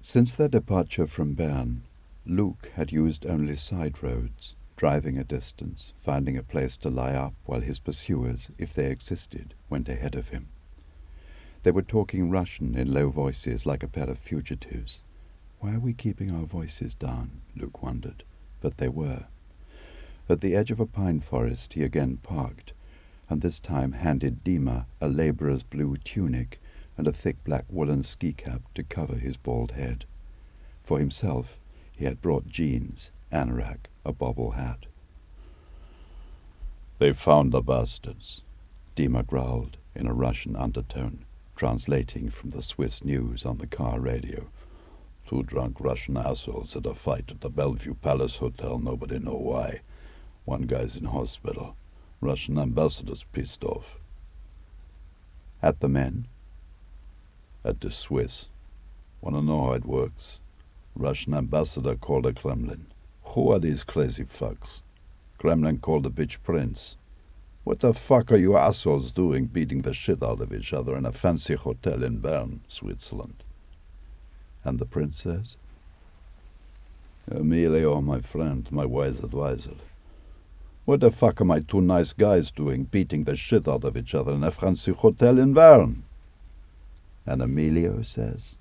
Since their departure from Bern, Luke had used only side roads, driving a distance, finding a place to lie up while his pursuers, if they existed, went ahead of him. They were talking Russian in low voices like a pair of fugitives. Why are we keeping our voices down? Luke wondered, but they were. At the edge of a pine forest he again parked, and this time handed Dima a labourer's blue tunic and a thick black woolen ski cap to cover his bald head. For himself he had brought jeans, anorak, a bobble hat. "They found the bastards," Dima growled in a Russian undertone, translating from the Swiss news on the car radio. "Two drunk Russian assholes had a fight at the Bellevue Palace Hotel, nobody know why. One guy's in hospital. Russian ambassador's pissed off." "At the men?" "At the Swiss. Wanna know how it works? Russian ambassador called the Kremlin. Who are these crazy fucks? Kremlin called the bitch prince. What the fuck are you assholes doing beating the shit out of each other in a fancy hotel in Bern, Switzerland?" "And the prince says?" "Emilio, my friend, my wise advisor. What the fuck are my two nice guys doing beating the shit out of each other in a fancy hotel in Bern?" "And Emilio says?"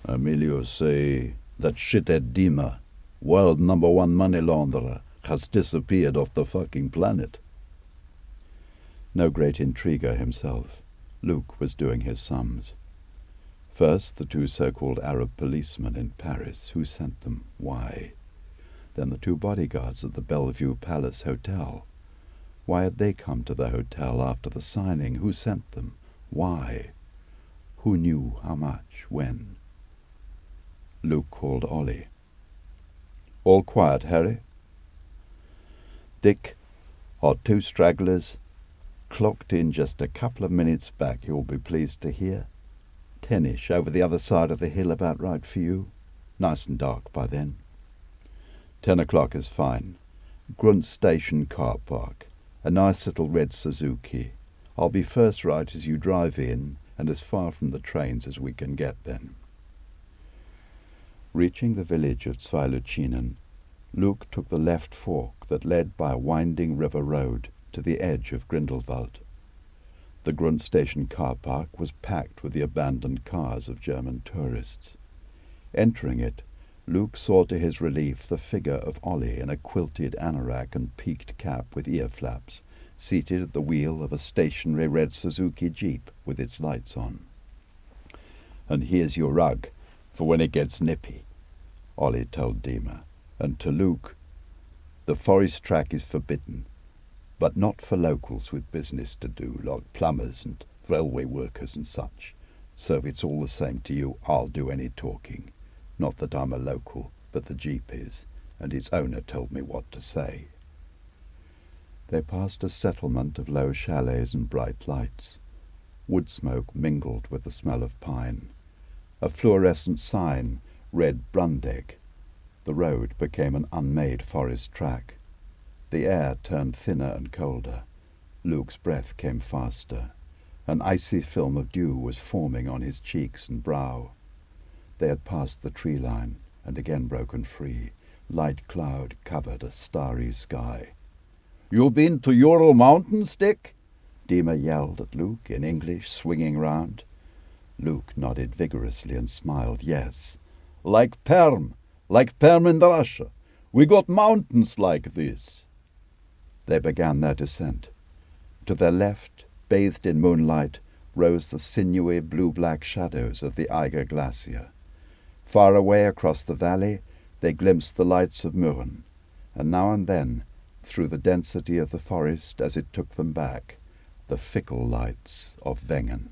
"Emilio say that shithead Dima, world #1 money launderer, has disappeared off the fucking planet." No great intriguer himself, Luke was doing his sums. First, the two so-called Arab policemen in Paris. Who sent them? Why? Then the two bodyguards at the Bellevue Palace Hotel. Why had they come to the hotel after the signing? Who sent them? Why? Who knew how much? When? Luke called Ollie. "All quiet, Harry?" "Dick, our two stragglers clocked in just a couple of minutes back, you'll be pleased to hear. 10ish, over the other side of the hill, about right for you. Nice and dark by then." 10 o'clock is fine. Grunt Station car park. A nice little red Suzuki. I'll be first right as you drive in, and as far from the trains as we can get then." Reaching the village of Zweiluchinen, Luke took the left fork that led by a winding river road to the edge of Grindelwald. The Grunt Station car park was packed with the abandoned cars of German tourists. Entering it, Luke saw to his relief the figure of Ollie in a quilted anorak and peaked cap with ear flaps, seated at the wheel of a stationary red Suzuki Jeep with its lights on. "And here's your rug, for when it gets nippy," Ollie told Dima, and to Luke, "The forest track is forbidden, but not for locals with business to do, like plumbers and railway workers and such. So if it's all the same to you, I'll do any talking. Not that I'm a local, but the Jeep is, and its owner told me what to say." They passed a settlement of low chalets and bright lights. Wood smoke mingled with the smell of pine. A fluorescent sign read Brundeck. The road became an unmade forest track. The air turned thinner and colder. Luke's breath came faster. An icy film of dew was forming on his cheeks and brow. They had passed the tree line and again broken free. Light cloud covered a starry sky. "You been to Ural Mountains, Dick?" Dima yelled at Luke in English, swinging round. Luke nodded vigorously and smiled yes. Like Perm in Russia. We got mountains like this." They began their descent. To their left, bathed in moonlight, rose the sinewy blue-black shadows of the Eiger Glacier. Far away across the valley they glimpsed the lights of Mürren, and now and then, through the density of the forest as it took them back, the fickle lights of Wengen.